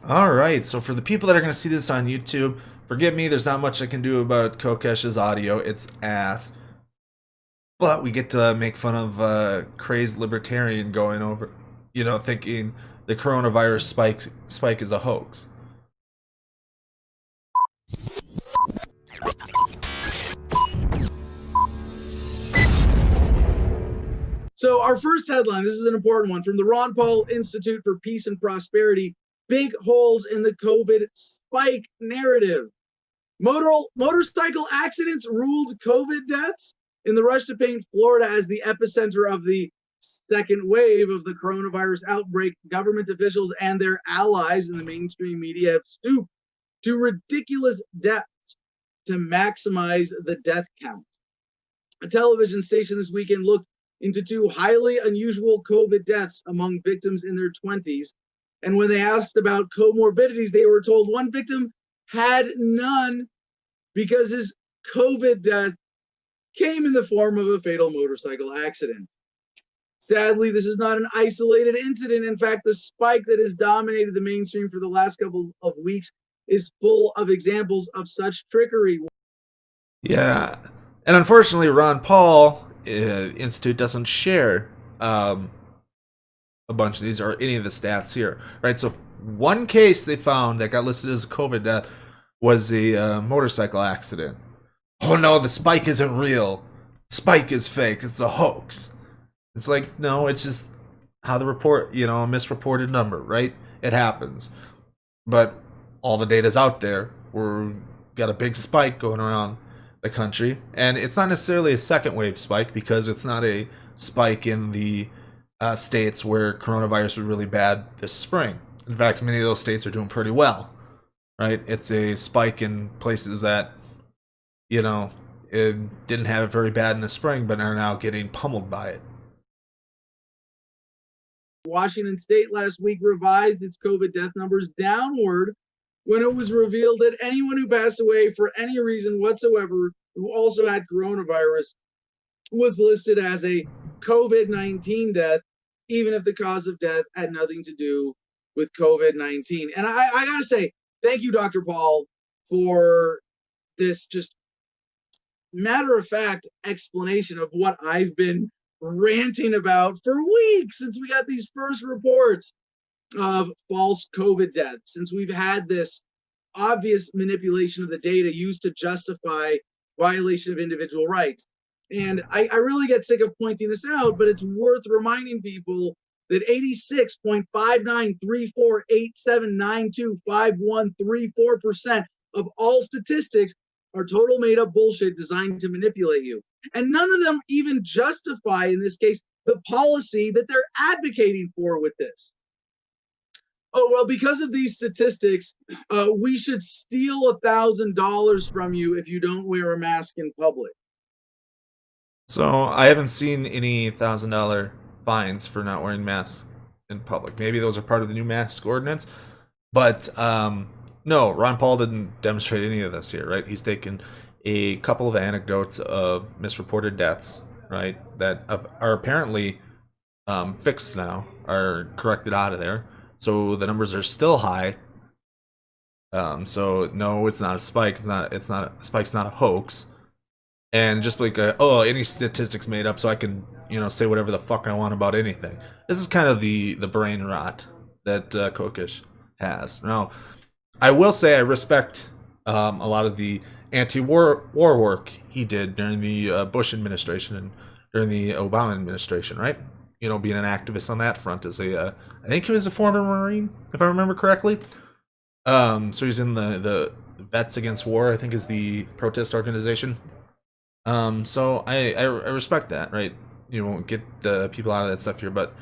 All right, so for the people that are going to see this on YouTube, forgive me, there's not much I can do about Kokesh's audio. It's ass. But we get to make fun of crazed libertarian going over, thinking the coronavirus spike is a hoax. So our first headline, this is an important one, from the Ron Paul Institute for Peace and Prosperity: big holes in the COVID spike narrative. Motorcycle accidents ruled COVID deaths. In the rush to paint Florida as the epicenter of the second wave of the coronavirus outbreak, government officials and their allies in the mainstream media have stooped to ridiculous depths to maximize the death count. A television station this weekend looked into two highly unusual COVID deaths among victims in their 20s. And when they asked about comorbidities, they were told one victim had none because his COVID death came in the form of a fatal motorcycle accident. Sadly, this is not an isolated incident. In fact, the spike that has dominated the mainstream for the last couple of weeks is full of examples of such trickery. Yeah, and unfortunately, Ron Paul Institute doesn't share a bunch of these or any of the stats here, right? So one case they found that got listed as a COVID death was a motorcycle accident. Oh no, the spike isn't real. Spike is fake. It's a hoax. It's like, no, it's just how the report, a misreported number, right? It happens. But all the data's out there. We're got a big spike going around the country, and it's not necessarily a second wave spike because it's not a spike in the states where coronavirus was really bad this spring. In fact, many of those states are doing pretty well, right? It's a spike in places that, it didn't have it very bad in the spring, but are now getting pummeled by it. Washington State last week revised its COVID death numbers downward when it was revealed that anyone who passed away for any reason whatsoever who also had coronavirus was listed as a COVID-19 death, even if the cause of death had nothing to do with COVID-19. And I got to say, thank you, Dr. Paul, for this just matter of fact explanation of what I've been ranting about for weeks since we got these first reports of false COVID deaths, since we've had this obvious manipulation of the data used to justify violation of individual rights. And I really get sick of pointing this out, but it's worth reminding people that 86.593487925134% of all statistics are total made up bullshit designed to manipulate you. And none of them even justify, in this case, the policy that they're advocating for with this. Oh, well, because of these statistics, we should steal $1,000 from you if you don't wear a mask in public. So I haven't seen any $1,000 fines for not wearing masks in public. Maybe those are part of the new mask ordinance, but no, Ron Paul didn't demonstrate any of this here, right? He's taken a couple of anecdotes of misreported deaths, right, that are apparently fixed now, are corrected out of there. So the numbers are still high. So no, it's not a spike. Spike's not a hoax. And just like any statistics made up, so I can say whatever the fuck I want about anything. This is kind of the brain rot that Kokesh has. Now, I will say I respect a lot of the anti-war work he did during the Bush administration and during the Obama administration, right? Being an activist on that front as I think he was a former Marine, if I remember correctly. So he's in the Vets Against War, I think is the protest organization. So I respect that, right? You won't get the people out of that stuff here, but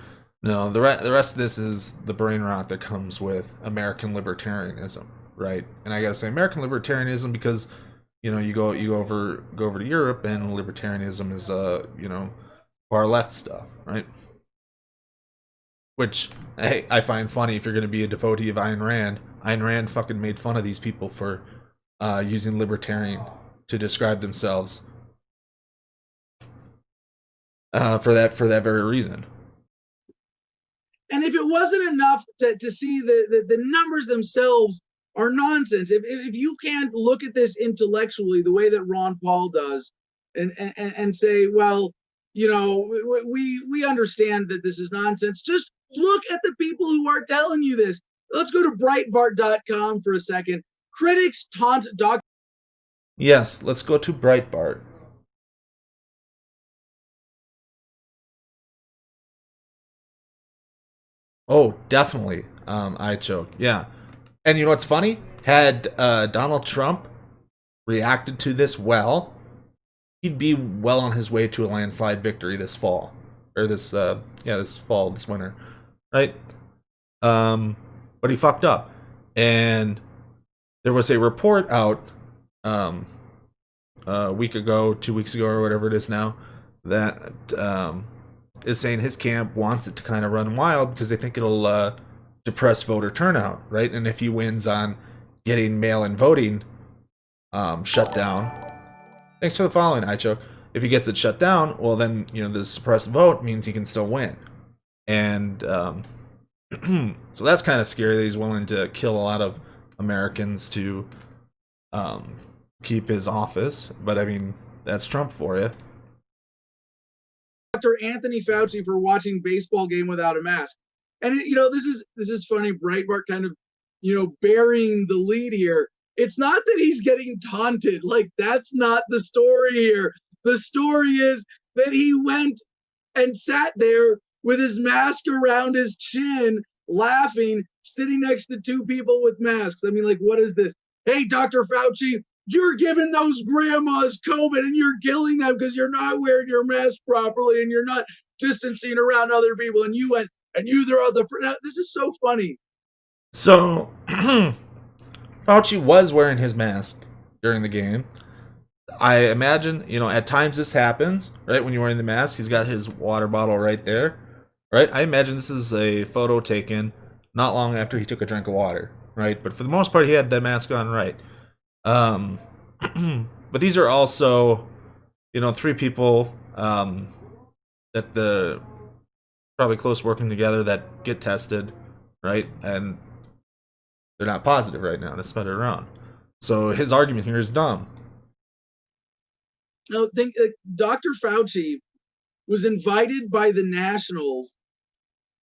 no, the rest of this is the brain rot that comes with American libertarianism, right? And I gotta say American libertarianism because you go over to Europe and libertarianism is far left stuff, right? Which I find funny if you're gonna be a devotee of Ayn Rand. Ayn Rand fucking made fun of these people for using libertarian to describe themselves. For that very reason. And if it wasn't enough to see the numbers themselves are nonsense, if you can't look at this intellectually the way that Ron Paul does, and say, well, we understand that this is nonsense. Just look at the people who are telling you this. Let's go to Breitbart.com for a second. Critics taunt Dr. Yes, let's go to Breitbart. Oh, definitely. I choke. Yeah. And you know what's funny? Had Donald Trump reacted to this well, he'd be well on his way to a landslide victory this fall. Or this fall, this winter. Right? But he fucked up. And there was a report out a week ago, 2 weeks ago, or whatever it is now, that is saying his camp wants it to kind of run wild because they think it'll depress voter turnout, right? And if he wins on getting mail-in voting shut down, thanks for the following, Icho. If he gets it shut down, well then, the suppressed vote means he can still win. And so that's kind of scary that he's willing to kill a lot of Americans to keep his office. But I mean, that's Trump for you. Anthony Fauci for watching baseball game without a mask. And this is funny. Breitbart kind of burying the lead here. It's not that he's getting taunted. Like, that's not the story here. The story is that he went and sat there with his mask around his chin, laughing, sitting next to two people with masks. I mean, like, what is this? Hey, Dr. Fauci, you're giving those grandmas COVID and you're killing them because you're not wearing your mask properly and you're not distancing around other people. And you went and you throw out the. This is so funny. So Fauci was wearing his mask during the game. I imagine, at times this happens, right? When you're wearing the mask, he's got his water bottle right there, right? I imagine this is a photo taken not long after he took a drink of water, right? But for the most part, he had the mask on right. But these are also, three people that the probably close working together that get tested, right? And they're not positive right now to spread it around. So his argument here is dumb. No, Dr. Fauci was invited by the Nationals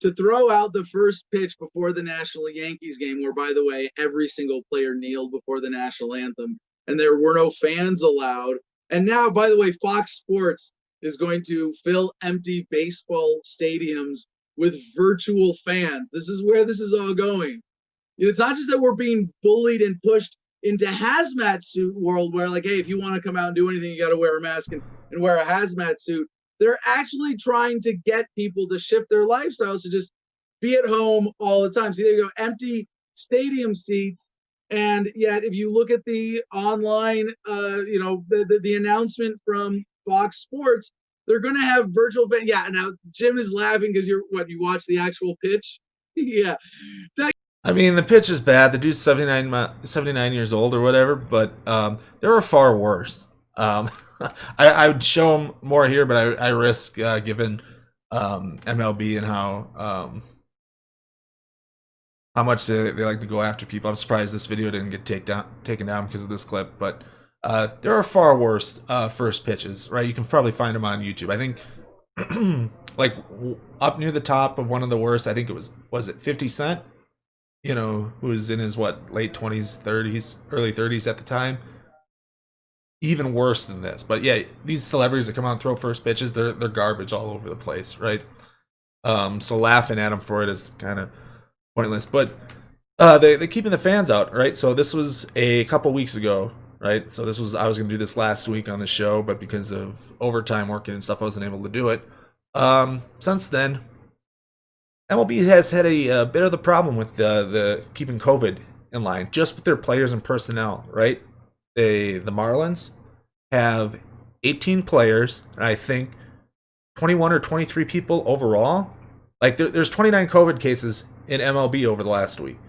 to throw out the first pitch before the National Yankees game, where, by the way, every single player kneeled before the national anthem, and there were no fans allowed. And now, by the way, Fox Sports is going to fill empty baseball stadiums with virtual fans. This is where this is all going. It's not just that we're being bullied and pushed into hazmat suit world where, like, hey, if you want to come out and do anything, you got to wear a mask and wear a hazmat suit. They're actually trying to get people to shift their lifestyles to just be at home all the time. So there you go, empty stadium seats. And yet, if you look at the online, the announcement from Fox Sports, they're going to have virtual. Yeah, now Jim is laughing because you watch the actual pitch? Yeah. I mean, the pitch is bad. The dude's 79 years old or whatever, but there are far worse. I would show him more here, but I risk given MLB and how much they like to go after people. I'm surprised this video didn't get taken down because of this clip, but there are far worse first pitches, right? You can probably find them on YouTube. I think like up near the top of one of the worst, I think it was it 50 Cent? Who was in his late 20s, 30s, early 30s at the time. Even worse than this. But yeah, these celebrities that come out and throw first pitches, they're garbage all over the place, right? So laughing at them for it is kind of pointless. But they're keeping the fans out, right? So this was a couple weeks ago, right? So I was going to do this last week on the show, but because of overtime working and stuff, I wasn't able to do it. Since then, MLB has had a bit of the problem with the keeping COVID in line, just with their players and personnel, right? The Marlins have 18 players, and I think 21 or 23 people overall. Like, there's 29 COVID cases in MLB over the last week,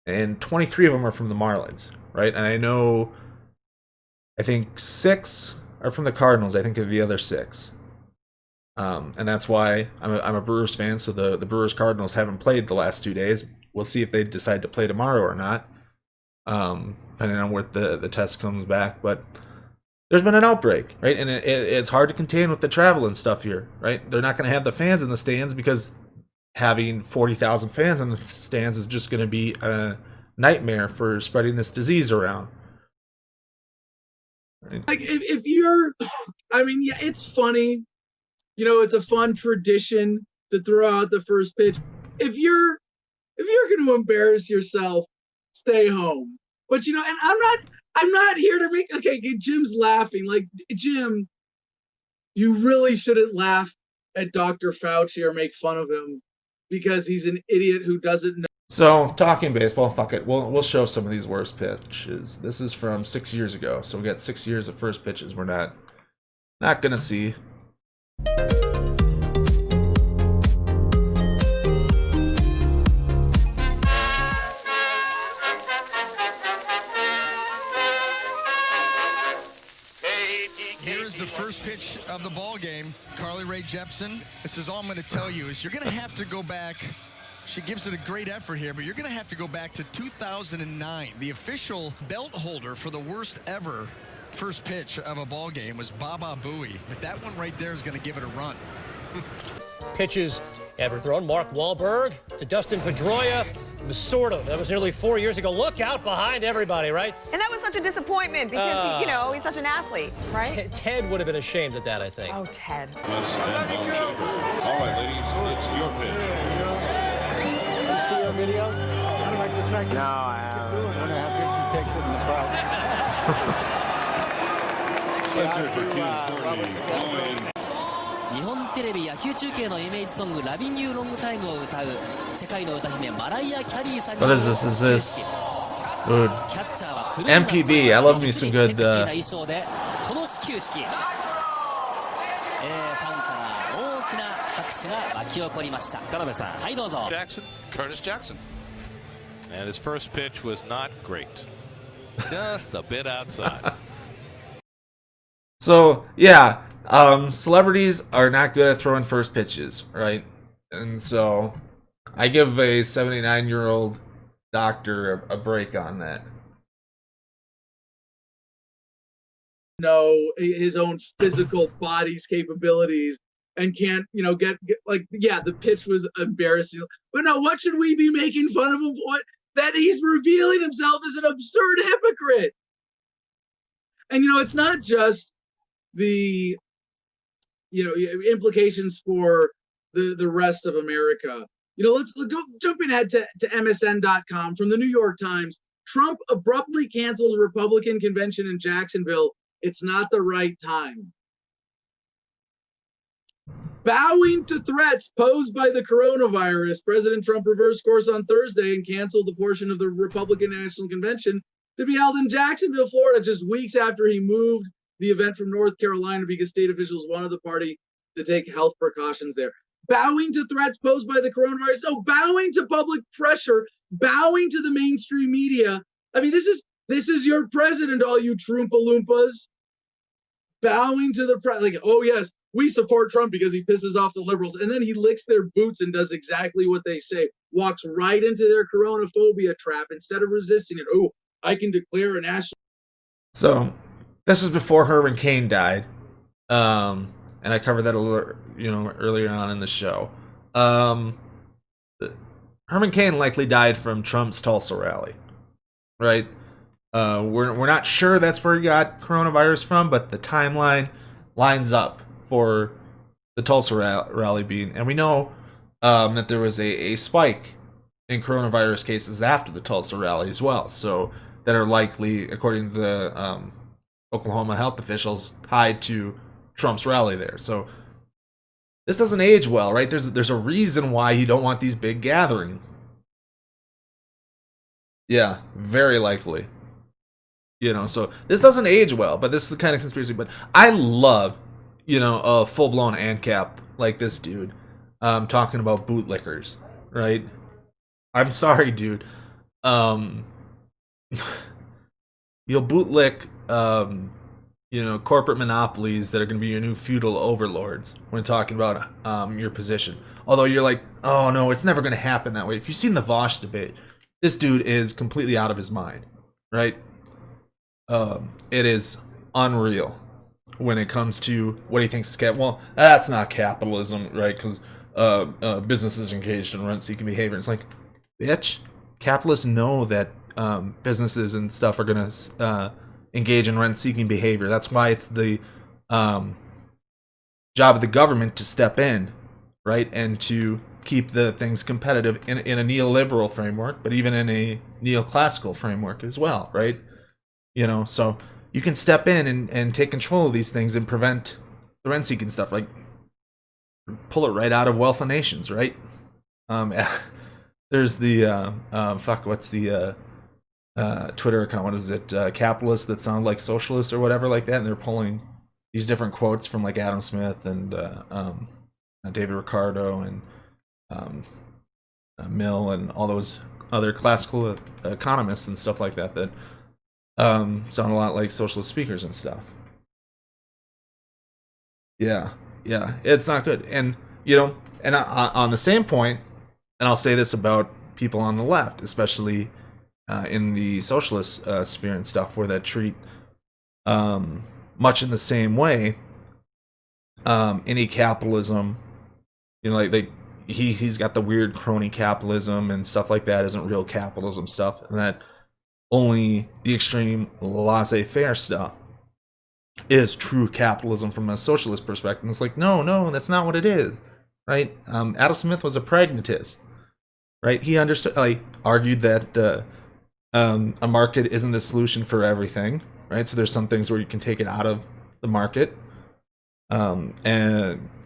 and 23 of them are from the Marlins, right? And I think 6 are from the Cardinals. I think of the other 6. And that's why I'm a Brewers fan. So the Brewers Cardinals haven't played the last 2 days. We'll see if they decide to play tomorrow or not, depending on where the test comes back. But there's been an outbreak, right? And it's hard to contain with the travel and stuff here, right? They're not going to have the fans in the stands because having 40,000 fans in the stands is just going to be a nightmare for spreading this disease around. Right? Like if you're, I mean, yeah, it's funny. You know, it's a fun tradition to throw out the first pitch. If you're going to embarrass yourself, stay home. But you know, and I'm not here to make. Okay, Jim's laughing. Like Jim, you really shouldn't laugh at Dr. Fauci or make fun of him because he's an idiot who doesn't know. So, talking baseball, fuck it. We'll show some of these worst pitches. This is from 6 years ago, so we got 6 years of first pitches we're not gonna see. Here's the first pitch of the ball game. Carly Rae Jepsen. This is all I'm going to tell you is you're going to have to go back. She gives it a great effort here, but you're going to have to go back to 2009. The official belt holder for the worst ever first pitch of a ball game was Baba Booey. But that one right there is going to give it a run. Pitches ever thrown. Mark Wahlberg to Dustin Pedroia. It was sort of. That was nearly 4 years ago. Look out behind everybody, right? And that was such a disappointment because, he's such an athlete, right? Ted would have been ashamed at that, I think. Oh, Ted. All right, ladies, it's your pitch. Did you see her video? How do I detect? No, I haven't. I wonder how good she takes it in the crowd. 日本テレビ野球中継のイメージソング「ラビン・ユー・ロングタイム」を歌う世界の歌姫マライア・キャリーさん What is this? Is this good? MPB. I love me some good. この始球式、ファンから大きな拍手が沸き起こりました。田辺さん、はいどうぞ。Curtis Jackson. And his first pitch was not great. Just a bit outside. So, yeah, celebrities are not good at throwing first pitches, right? And so I give a 79-year-old doctor a break on that. Know his own physical body's capabilities and can't, get like, yeah, the pitch was embarrassing. But no, what should we be making fun of him for? That he's revealing himself as an absurd hypocrite. And, it's not just the implications for the rest of America. Let's go jumping ahead to MSN.com from the New York Times. Trump abruptly cancels Republican convention in Jacksonville. It's not the right time. Bowing to threats posed by the coronavirus, President Trump reversed course on Thursday and canceled the portion of the Republican National Convention to be held in Jacksonville, Florida, just weeks after he moved the event from North Carolina because state officials wanted the party to take health precautions there. Bowing to threats posed by the coronavirus. No, bowing to public pressure, bowing to the mainstream media. I mean, this is your president, all you Troompa-Loompas. Bowing to the press, like, oh yes, we support Trump because he pisses off the liberals. And then he licks their boots and does exactly what they say. Walks right into their coronaphobia trap instead of resisting it. Oh, I can declare a national. So this was before Herman Cain died. And I covered that a little, earlier on in the show. Herman Cain likely died from Trump's Tulsa rally, right? We're not sure that's where he got coronavirus from, but the timeline lines up for the Tulsa rally being, and we know that there was a spike in coronavirus cases after the Tulsa rally as well, so that are likely, according to the Oklahoma health officials, tied to Trump's rally there. So this doesn't age well, right? There's a reason why you don't want these big gatherings. Yeah, very likely. So this doesn't age well, but this is the kind of conspiracy. But I love, a full-blown ANCAP like this dude talking about bootlickers, right? I'm sorry, dude. You'll bootlick, corporate monopolies that are going to be your new feudal overlords when talking about your position. Although you're like, oh no, it's never going to happen that way. If you've seen the Vosh debate, this dude is completely out of his mind, right? It is unreal when it comes to what he thinks is well, that's not capitalism, right? Because businesses engaged in rent-seeking behavior. It's like, bitch, capitalists know that businesses and stuff are going to engage in rent-seeking behavior. That's why it's the job of the government to step in, right, and to keep the things competitive in a neoliberal framework, but even in a neoclassical framework as well, right? So you can step in and take control of these things and prevent the rent-seeking stuff, like pull it right out of Wealth of Nations, right? There's the what's the Twitter account? What is it? Capitalists that sound like socialists or whatever like that, and they're pulling these different quotes from like Adam Smith and David Ricardo and Mill and all those other classical economists and stuff like that sound a lot like socialist speakers and stuff. Yeah, it's not good. And on the same point, and I'll say this about people on the left, especially in the socialist sphere and stuff, where that treat much in the same way any capitalism, he's got the weird crony capitalism and stuff like that isn't real capitalism stuff, and that only the extreme laissez-faire stuff is true capitalism from a socialist perspective. And it's like, no, that's not what it is, right? Adam Smith was a pragmatist, right? He understood, argued that a market isn't a solution for everything, right? So there's some things where you can take it out of the market, and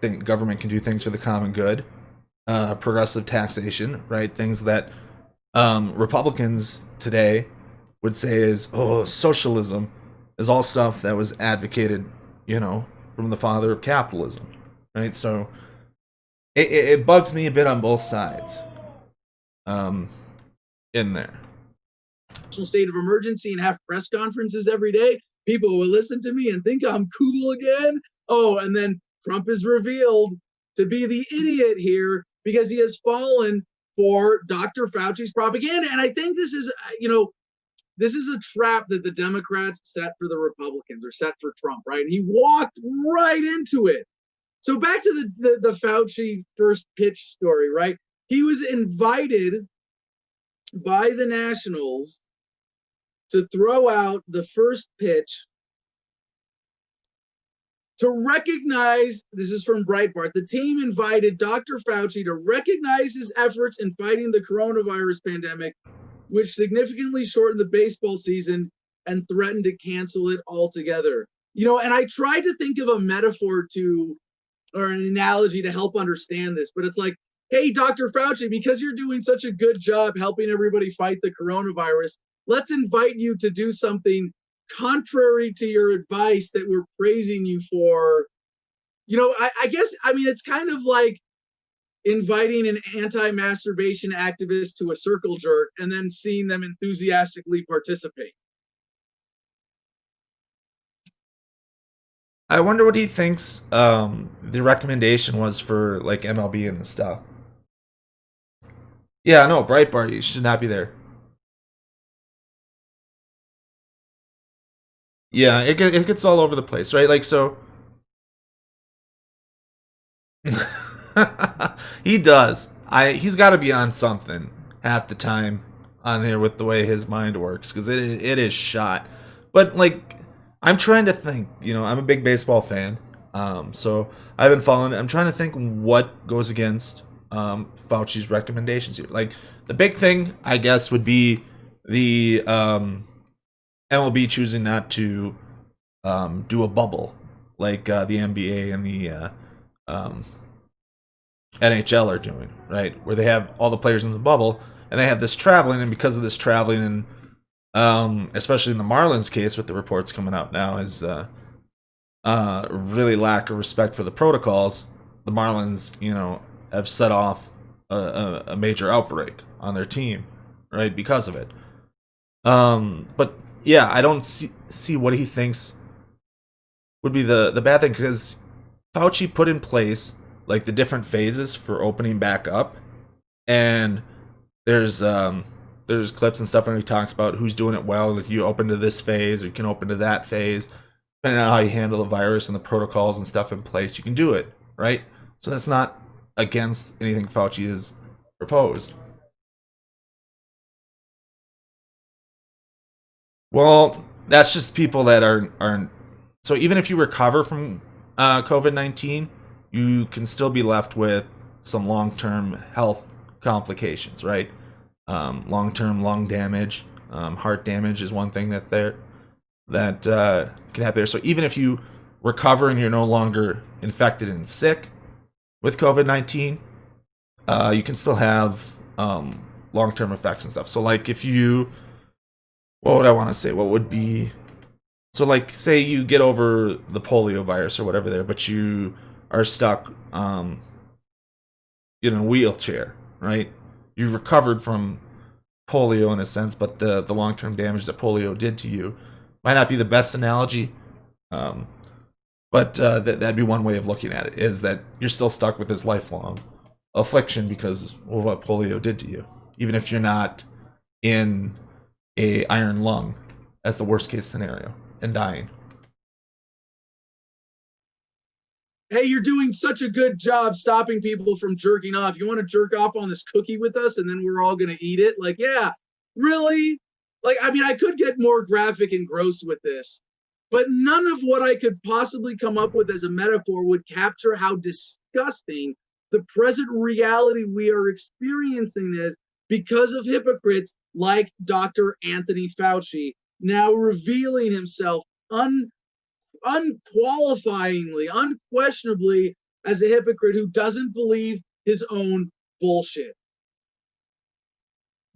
the government can do things for the common good. Progressive taxation, right? Things that Republicans today would say is, socialism is all stuff that was advocated, from the father of capitalism, right? So it bugs me a bit on both sides in there. State of emergency and have press conferences every day. People will listen to me and think I'm cool again. Oh, and then Trump is revealed to be the idiot here because he has fallen for Dr. Fauci's propaganda. And I think this is, this is a trap that the Democrats set for the Republicans, or set for Trump, right? And he walked right into it. So back to the Fauci first pitch story, right? He was invited by the Nationals to throw out the first pitch to recognize, this is from Breitbart, the team invited Dr. Fauci to recognize his efforts in fighting the coronavirus pandemic, which significantly shortened the baseball season and threatened to cancel it altogether. And I tried to think of a metaphor or an analogy to help understand this, but it's like, hey, Dr. Fauci, because you're doing such a good job helping everybody fight the coronavirus, let's invite you to do something contrary to your advice that we're praising you for. I guess, it's kind of like inviting an anti-masturbation activist to a circle jerk and then seeing them enthusiastically participate. I wonder what he thinks the recommendation was for like MLB and the stuff. Yeah, no, Breitbart, you should not be there. Yeah, it gets all over the place, right? Like, so he does. He's got to be on something half the time on there with the way his mind works, because it is shot. But like, I'm trying to think. I'm a big baseball fan, so I've been following it. I'm trying to think what goes against Fauci's recommendations here. Like, the big thing, I guess, would be the MLB choosing not to do a bubble like the NBA and the NHL are doing, right? Where they have all the players in the bubble and they have this traveling, and because of this traveling, and especially in the Marlins case with the reports coming out now, is really lack of respect for the protocols. The Marlins, have set off a major outbreak on their team, right, because of it. But yeah, I don't see what he thinks would be the bad thing, because Fauci put in place like the different phases for opening back up, and there's clips and stuff when he talks about who's doing it well. Like, you open to this phase, or you can open to that phase, depending on how you handle the virus and the protocols and stuff in place. You can do it, right? So that's not against anything Fauci has proposed. Well, that's just people that aren't. So even if you recover from COVID-19, you can still be left with some long-term health complications, right? Long-term lung damage, heart damage is one thing that can happen there. So even if you recover and you're no longer infected and sick with COVID-19, you can still have long-term effects and stuff. So like if you, what would I want to say? What would be, so like say you get over the polio virus or whatever there, but you are stuck in a wheelchair, right? You recovered from polio in a sense, but the long-term damage that polio did to you might not be the best analogy. But that'd be one way of looking at it, is that you're still stuck with this lifelong affliction because of what polio did to you, even if you're not in a iron lung as the worst case scenario and dying. Hey, you're doing such a good job stopping people from jerking off. You want to jerk off on this cookie with us, and then we're all going to eat it? Like, yeah, really? Like, I mean, I could get more graphic and gross with this, but none of what I could possibly come up with as a metaphor would capture how disgusting the present reality we are experiencing is, because of hypocrites like Dr. Anthony Fauci, now revealing himself unqualifyingly, unquestionably as a hypocrite who doesn't believe his own bullshit.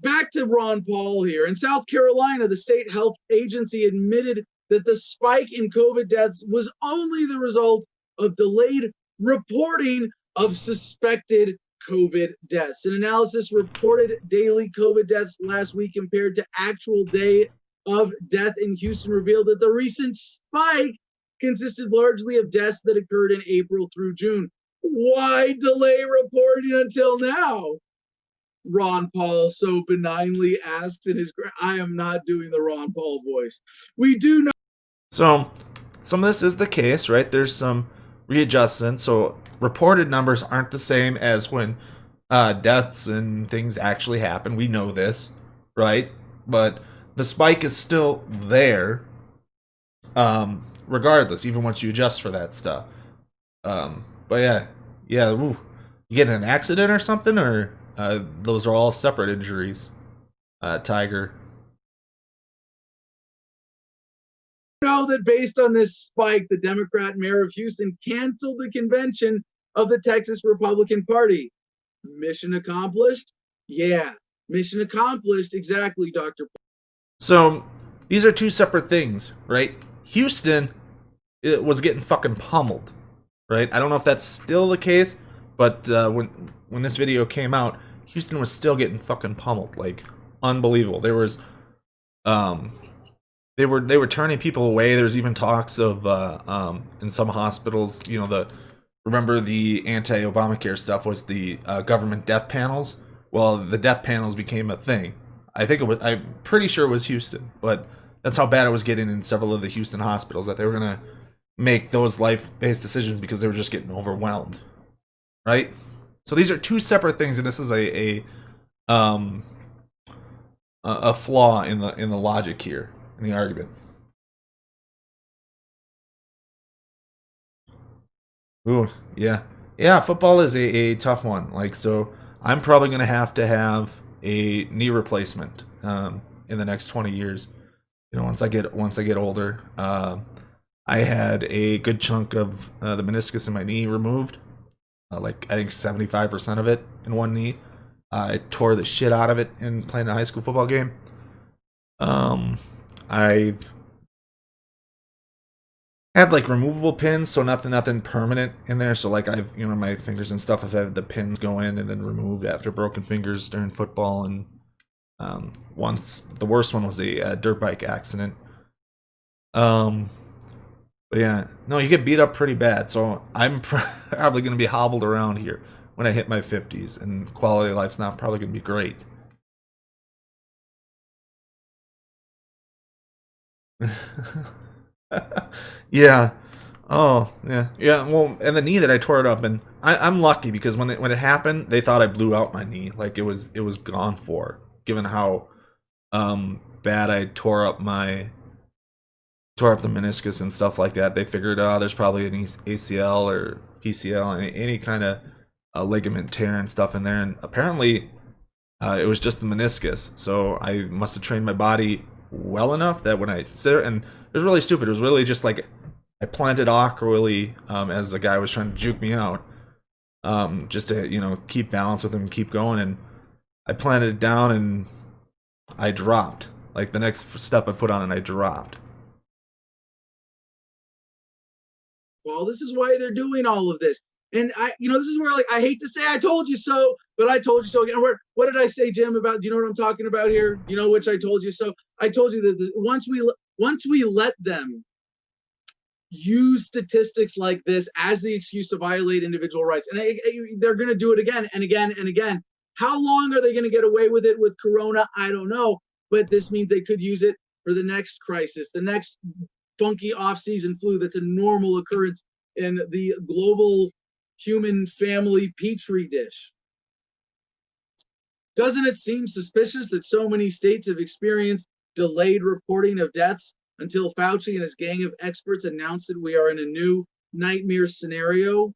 Back to Ron Paul here. In South Carolina, the state health agency admitted that the spike in COVID deaths was only the result of delayed reporting of suspected COVID deaths. An analysis reported daily COVID deaths last week compared to actual day of death in Houston revealed that the recent spike consisted largely of deaths that occurred in April through June. Why delay reporting until now? Ron Paul so benignly asks in his. I am not doing the Ron Paul voice. We do know. So some of this is the case, right? There's some readjustment. So reported numbers aren't the same as when deaths and things actually happen. We know this, right? But the spike is still there, regardless, even once you adjust for that stuff. But yeah. Ooh. You get in an accident or something, or those are all separate injuries, Tiger? Know that based on this spike, the Democrat mayor of Houston canceled the convention of the Texas Republican Party. Mission accomplished? Yeah, mission accomplished. Exactly, Dr. So these are two separate things, right? Houston, it was getting fucking pummeled, right? I don't know if that's still the case, but when this video came out, Houston was still getting fucking pummeled, like unbelievable. There was they were turning people away. There's even talks of in some hospitals, remember the anti-Obamacare stuff was the government death panels. Well, the death panels became a thing. I'm pretty sure it was Houston, but that's how bad it was getting in several of the Houston hospitals, that they were gonna make those life-based decisions because they were just getting overwhelmed, right? So these are two separate things, and this is a flaw in the logic here, in the argument. Ooh, yeah. Football is a tough one. Like, so I'm probably gonna have to have a knee replacement in the next 20 years. Once I get older. I had a good chunk of the meniscus in my knee removed. Like I think 75% of it in one knee. I tore the shit out of it in playing a high school football game. I've had like removable pins, so nothing permanent in there. So like I've my fingers and stuff, I've had the pins go in and then removed after broken fingers during football. And once the worst one was a dirt bike accident. But yeah, no, you get beat up pretty bad. So I'm probably going to be hobbled around here when I hit my 50s, and quality of life's not probably going to be great. Yeah. Oh, yeah. Yeah, well, and the knee that I tore it up, and I'm lucky because when it happened, they thought I blew out my knee. Like it was gone for, given how bad I tore up the meniscus and stuff like that. They figured, there's probably an ACL or PCL, any kind of ligament tear and stuff in there. And apparently, it was just the meniscus. So I must have trained my body well enough that when I sit there, and it was really stupid. It was really just like I planted awkwardly as a guy was trying to juke me out, just to keep balance with him and keep going. And I planted it down and I dropped. Like the next step I put on it, I dropped. Well, this is why they're doing all of this. And this is where, like, I hate to say I told you so, but I told you so again. What did I say, Jim, about, do you know what I'm talking about here? You know, which I told you so. I told you that once we let them use statistics like this as the excuse to violate individual rights, and they're going to do it again and again and again. How long are they going to get away with it with Corona? I don't know, but this means they could use it for the next crisis, the next funky off-season flu that's a normal occurrence in the global human family petri dish. Doesn't it seem suspicious that so many states have experienced delayed reporting of deaths until Fauci and his gang of experts announced that we are in a new nightmare scenario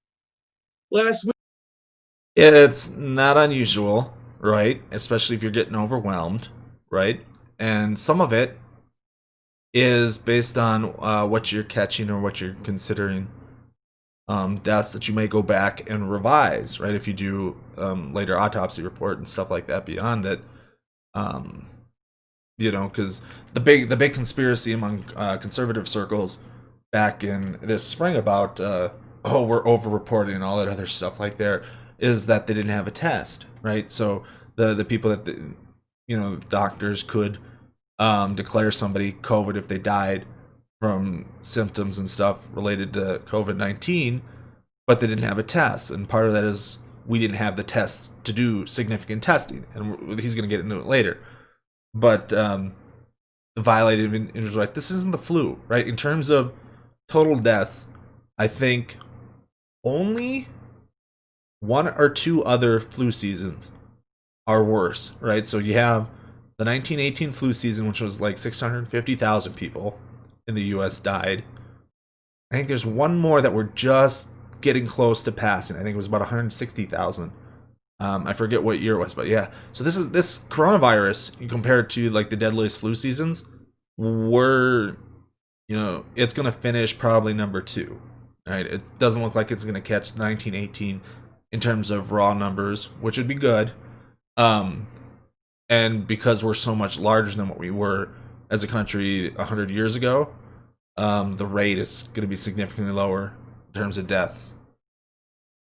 last week? It's not unusual, right? Especially if you're getting overwhelmed, right? And some of it is based on what you're catching or what you're considering deaths that you may go back and revise, right? If you do later autopsy report and stuff like that beyond it, because the big conspiracy among conservative circles back in this spring about we're over-reporting and all that other stuff like there is that they didn't have a test, right? So the people that doctors could declare somebody COVID if they died from symptoms and stuff related to COVID-19, but they didn't have a test. And part of that is we didn't have the tests to do significant testing. And he's going to get into it later. But the violated individual rights, this isn't the flu, right? In terms of total deaths, I think only one or two other flu seasons are worse, right? So you have the 1918 flu season, which was like 650,000 people in the U.S. died. I think there's one more that we're just getting close to passing. I think it was about 160,000. I forget what year it was, but yeah. So this coronavirus, you compare it to like the deadliest flu seasons, it's going to finish probably number 2, right? It doesn't look like it's going to catch 1918 in terms of raw numbers, which would be good. And because we're so much larger than what we were as a country 100 years ago, the rate is going to be significantly lower in terms of deaths,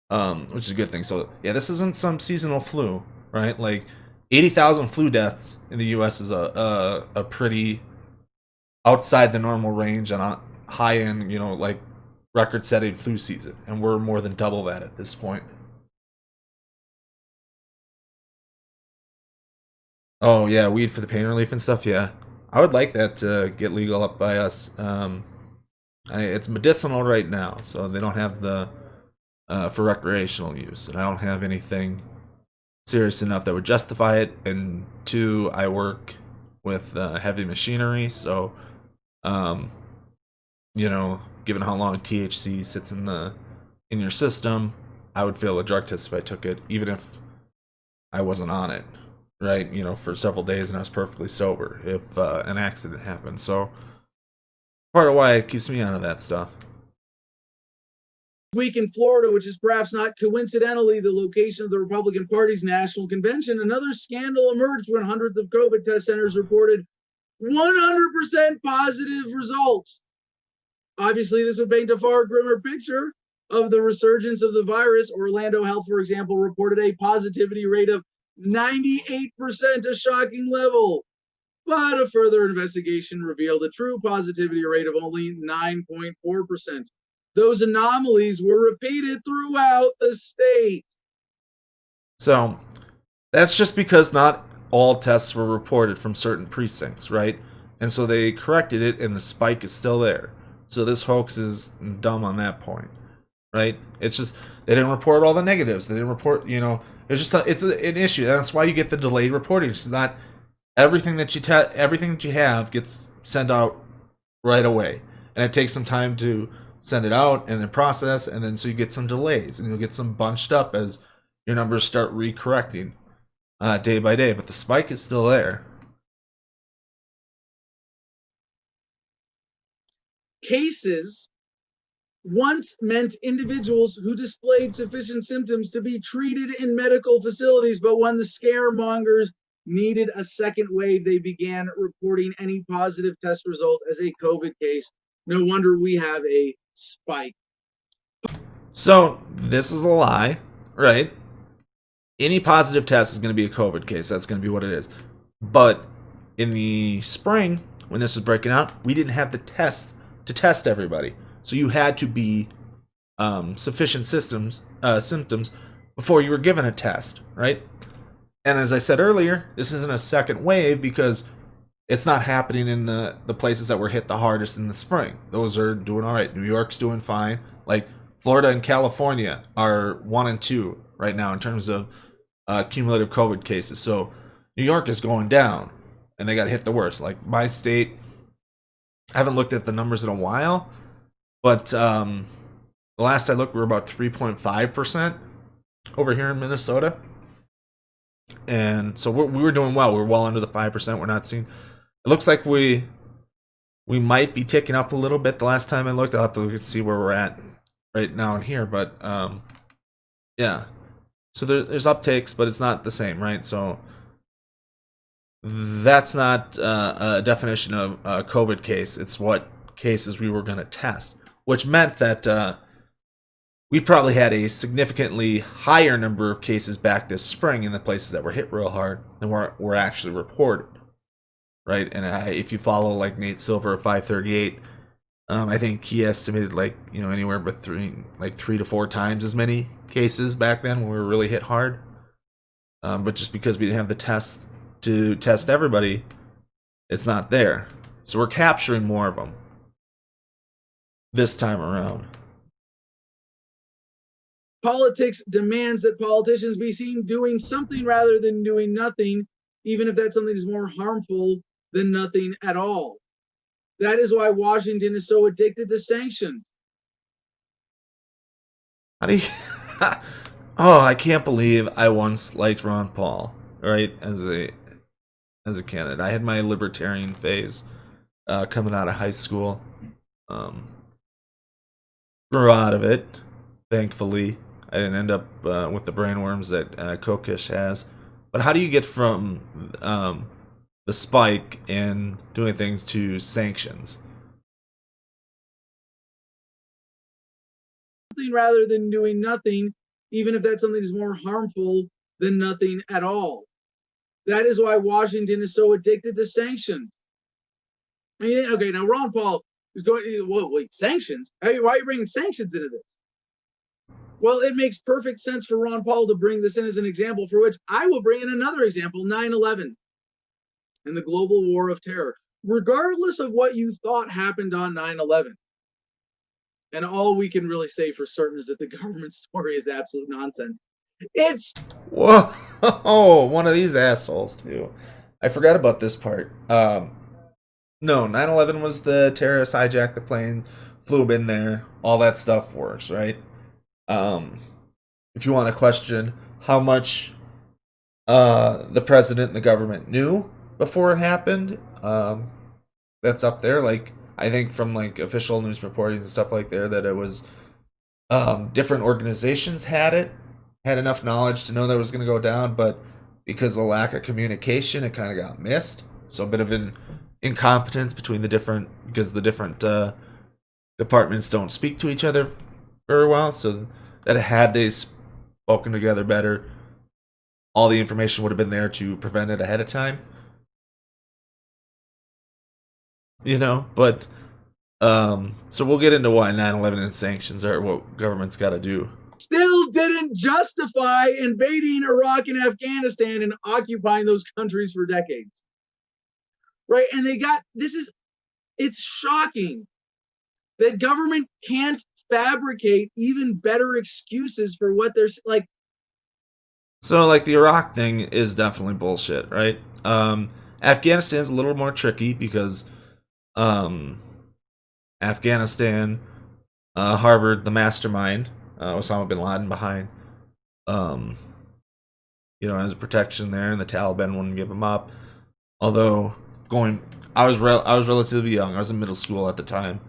which is a good thing. So yeah, this isn't some seasonal flu, right? Like 80,000 flu deaths in the U.S. is a pretty outside the normal range and a high end, like record-setting flu season, and we're more than double that at this point. Oh yeah, weed for the pain relief and stuff. Yeah, I would like that to get legal up by us. It's medicinal right now, so they don't have the for recreational use, and I don't have anything serious enough that would justify it. And 2, I work with heavy machinery, so given how long THC sits in your system, I would fail a drug test if I took it, even if I wasn't on it, right? For several days and I was perfectly sober if an accident happened. So part of why it keeps me out of that stuff. Week in Florida, which is perhaps not coincidentally the location of the Republican Party's national convention, another scandal emerged when hundreds of COVID test centers reported 100% positive results. Obviously, this would paint a far grimmer picture of the resurgence of the virus. Orlando Health, for example, reported a positivity rate of 98%, a shocking level. but a further investigation revealed a true positivity rate of only 9.4%. Those anomalies were repeated throughout the state. So that's just because not all tests were reported from certain precincts, right? And so they corrected it, and the spike is still there. So this hoax is dumb on that point, right? It's just they didn't report all the negatives. They didn't report, it's just an issue. That's why you get the delayed reporting. It's not everything that you have gets sent out right away, and it takes some time to send it out and then process, and then so you get some delays, and you'll get some bunched up as your numbers start recorrecting day by day. But the spike is still there. Cases once meant individuals who displayed sufficient symptoms to be treated in medical facilities, but when the scaremongers needed a second wave, they began reporting any positive test result as a COVID case. No wonder we have a spike. So this is a lie, right? Any positive test is going to be a COVID case. That's going to be what it is. But in the spring, when this was breaking out, we didn't have the tests to test everybody. So you had to be sufficient symptoms before you were given a test, right? And as I said earlier, this isn't a second wave because it's not happening in the places that were hit the hardest in the spring. Those are doing all right. New York's doing fine. Like Florida and California are 1 and 2 right now in terms of cumulative COVID cases. So New York is going down, and they got hit the worst. Like my state, I haven't looked at the numbers in a while, but the last I looked, we were about 3.5% over here in Minnesota. And so we were doing well. We were well under the 5%. We're not seeing. It looks like we might be ticking up a little bit. The last time I looked, I'll have to look and see where we're at right now in here. But yeah. So there's uptakes, but it's not the same, right? So that's not a definition of a COVID case. It's what cases we were going to test, which meant that we probably had a significantly higher number of cases back this spring in the places that were hit real hard than were actually reported, right? And if you follow like Nate Silver of 538, I think he estimated anywhere between 3 to 4 times as many cases back then when we were really hit hard. But just because we didn't have the tests to test everybody, it's not there. So we're capturing more of them this time around. Politics demands that politicians be seen doing something rather than doing nothing, even if that something is more harmful than nothing at all. That is why Washington is so addicted to sanctions. How do you... Oh, I can't believe I once liked Ron Paul, right? As a candidate. I had my libertarian phase coming out of high school. Grew out of it, thankfully. I didn't end up with the brainworms that Kokesh has. But how do you get from the spike and doing things to sanctions? Something rather than doing nothing, even if that something is more harmful than nothing at all. That is why Washington is so addicted to sanctions. Okay, now Ron Paul is going, wait, sanctions? Hey, why are you bringing sanctions into this? Well, it makes perfect sense for Ron Paul to bring this in as an example, for which I will bring in another example, 9/11 and the global war of terror. Regardless of what you thought happened on 9/11, and all we can really say for certain is that the government story is absolute nonsense. It's... Whoa, one of these assholes, too. I forgot about this part. No, 9/11 was the terrorists hijacked the plane, flew in there, all that stuff works, right? If you want to question how much the president and the government knew before it happened, that's up there. Like, I think from like official news reporting and stuff like that it was different organizations had enough knowledge to know that it was going to go down, but because of the lack of communication, it kind of got missed. So a bit of an incompetence between the different departments don't speak to each other very well. So that had they spoken together better, all the information would have been there to prevent it ahead of time. you know. But so we'll get into why 9/11 and sanctions are what government's got to do. Still didn't justify invading Iraq and Afghanistan and occupying those countries for decades. Right? And it's shocking that government can't fabricate even better excuses for what they're like. So like the Iraq thing is definitely bullshit, right? Afghanistan's a little more tricky because Afghanistan harbored the mastermind, Osama bin Laden, behind, as a protection there, and the Taliban wouldn't give him up. Although I was relatively young. I was in middle school at the time.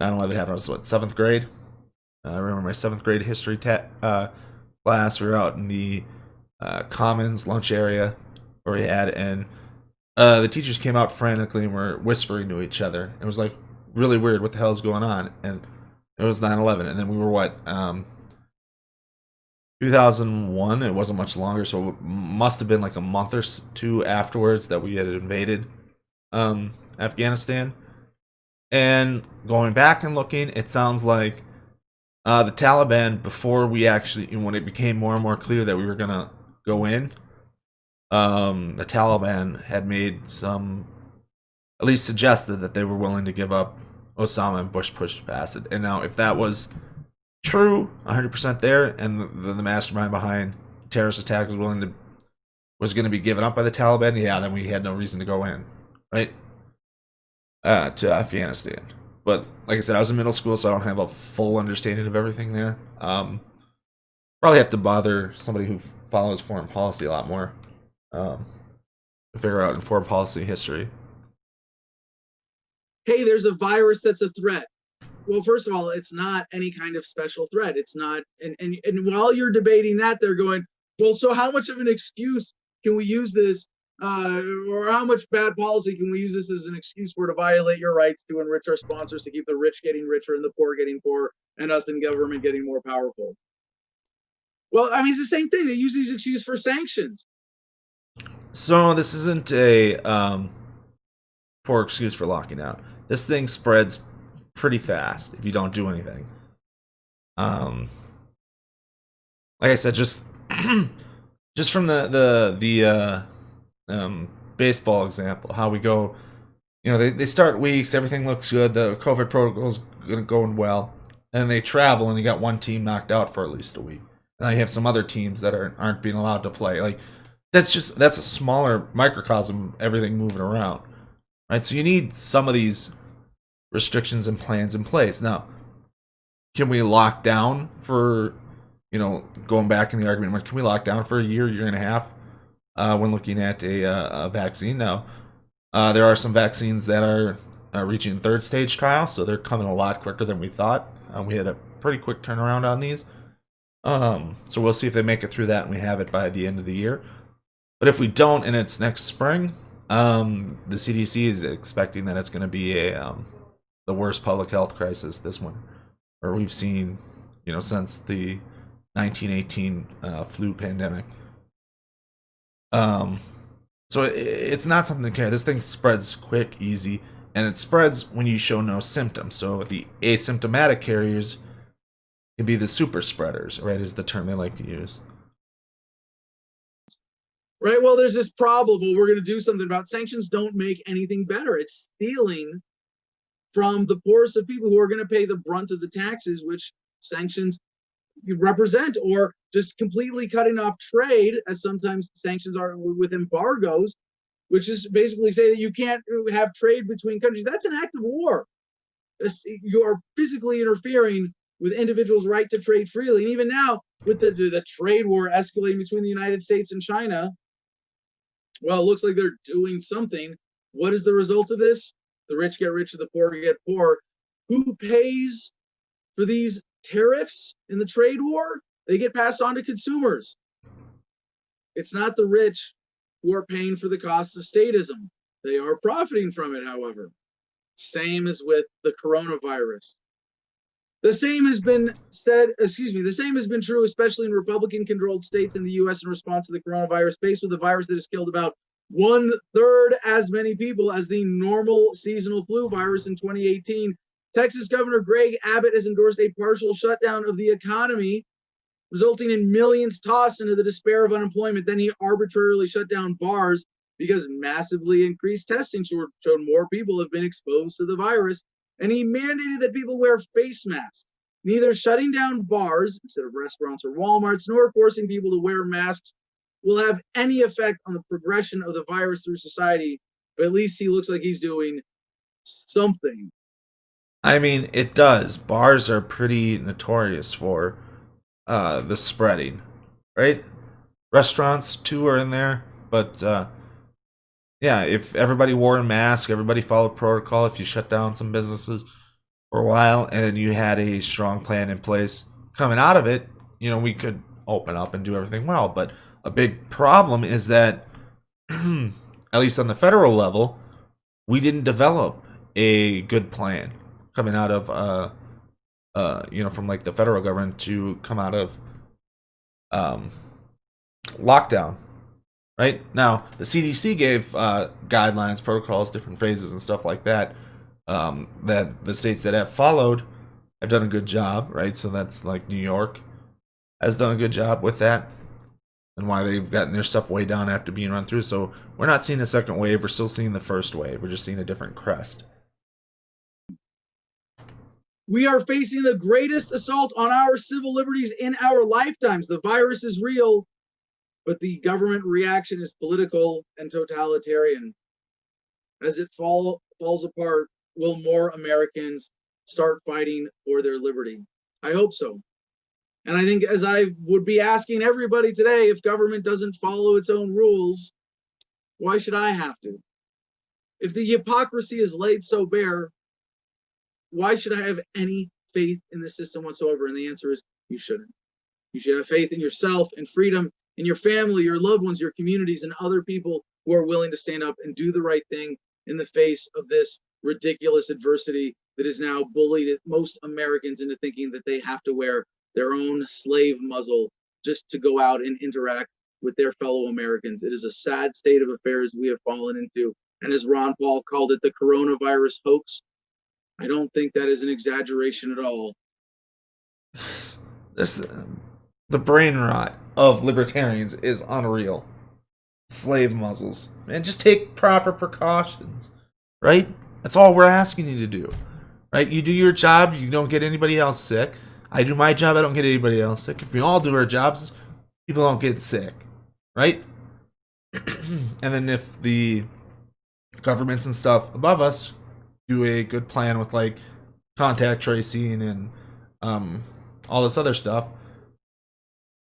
9/11 happened. I was seventh grade. I remember my seventh grade history class. We were out in the commons lunch area where we had, and the teachers came out frantically and were whispering to each other. It was like really weird. What the hell is going on? And it was 9/11, and then we were 2001. It wasn't much longer, so it must have been like a month or two afterwards that we had invaded Afghanistan. And going back and looking, it sounds like the Taliban, before we actually, when it became more and more clear that we were gonna go in, the Taliban had made at least suggested that they were willing to give up Osama, and Bush pushed past it. And now, if that was true, 100% there, and the mastermind behind the terrorist attack was going to be given up by the Taliban, yeah, then we had no reason to go in, right? To Afghanistan. But like I said, I was in middle school, so I don't have a full understanding of everything there. Probably have to bother somebody who follows foreign policy a lot more to figure out in foreign policy history. Hey, there's a virus that's a threat. Well, first of all, it's not any kind of special threat. It's not, and while you're debating that, they're going, well, so how much of an excuse can we use this, or how much bad policy can we use this as an excuse for to violate your rights to enrich our sponsors, to keep the rich getting richer and the poor getting poorer, and us in government getting more powerful? Well, I mean, it's the same thing. They use these excuses for sanctions. So this isn't a poor excuse for locking out. This thing spreads pretty fast if you don't do anything. Like I said, just from the baseball example, how we go, they start weeks, everything looks good, the COVID protocol's going well, and they travel, and you got one team knocked out for at least a week, and now you have some other teams that aren't being allowed to play. Like that's a smaller microcosm of everything moving around, right? So you need some of these restrictions and plans in place. Now, can we lock down for, going back in the argument, can we lock down for a year and a half when looking at a vaccine? No. There are some vaccines that are reaching third stage trials, so they're coming a lot quicker than we thought. We had a pretty quick turnaround on these. So we'll see if they make it through that and we have it by the end of the year. But if we don't and it's next spring, the CDC is expecting that it's going to be the worst public health crisis this one, or we've seen, since the 1918 flu pandemic. So it's not something to care. This thing spreads quick, easy, and it spreads when you show no symptoms. So the asymptomatic carriers can be the super spreaders, right? Is the term they like to use. Right. Well, there's this problem. Well, we're going to do something about sanctions. Don't make anything better. It's stealing from the poorest of people who are going to pay the brunt of the taxes, which sanctions represent, or just completely cutting off trade, as sometimes sanctions are with embargoes, which is basically say that you can't have trade between countries. That's an act of war. You are physically interfering with individuals' right to trade freely. And even now, with the trade war escalating between the United States and China, well, it looks like they're doing something. What is the result of this? The rich get richer, the poor get poor. Who pays for these tariffs in the trade war? They get passed on to consumers. It's not the rich who are paying for the cost of statism. They are profiting from it, however. Same as with the coronavirus. The same has been true, especially in Republican-controlled states in the U.S. in response to the coronavirus, faced with a virus that has killed about 1/3 as many people as the normal seasonal flu virus in 2018. Texas Governor Greg Abbott has endorsed a partial shutdown of the economy, resulting in millions tossed into the despair of unemployment. Then he arbitrarily shut down bars because massively increased testing showed more people have been exposed to the virus. And he mandated that people wear face masks. Neither shutting down bars instead of restaurants or Walmarts nor forcing people to wear masks will have any effect on the progression of the virus through society. But at least he looks like he's doing something. I mean, it does. Bars are pretty notorious for the spreading, right? Restaurants too are in there, but yeah, if everybody wore a mask, everybody followed protocol, if you shut down some businesses for a while and you had a strong plan in place coming out of it, we could open up and do everything well. But a big problem is that, at least on the federal level, we didn't develop a good plan coming out of, from like the federal government to come out of lockdown. Right now, the CDC gave guidelines, protocols, different phases, and stuff like that. That the states that have followed have done a good job, right? So that's like New York has done a good job with that, and why they've gotten their stuff way down after being run through. So we're not seeing a second wave. We're still seeing the first wave. We're just seeing a different crest. We are facing the greatest assault on our civil liberties in our lifetimes. The virus is real, but the government reaction is political and totalitarian. As it falls apart, will more Americans start fighting for their liberty? I hope so. And I think, as I would be asking everybody today, if government doesn't follow its own rules, why should I have to? If the hypocrisy is laid so bare, why should I have any faith in the system whatsoever? And the answer is, you shouldn't. You should have faith in yourself and freedom, in your family, your loved ones, your communities, and other people who are willing to stand up and do the right thing in the face of this ridiculous adversity that has now bullied most Americans into thinking that they have to wear their own slave muzzle just to go out and interact with their fellow Americans. It is a sad state of affairs we have fallen into. And as Ron Paul called it, the coronavirus hoax, I don't think that is an exaggeration at all. The brain rot of libertarians is unreal. Slave muzzles. Man, just take proper precautions, right? That's all we're asking you to do, right? You do your job, you don't get anybody else sick. I do my job, I don't get anybody else sick. If we all do our jobs, people don't get sick, right? And then if the governments and stuff above us do a good plan with like contact tracing and all this other stuff,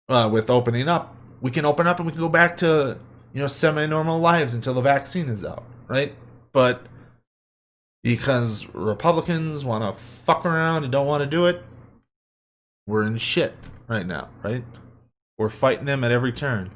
with opening up, we can open up and we can go back to semi-normal lives until the vaccine is out, right? But because Republicans want to fuck around and don't want to do it, we're in shit right now, right? We're fighting them at every turn.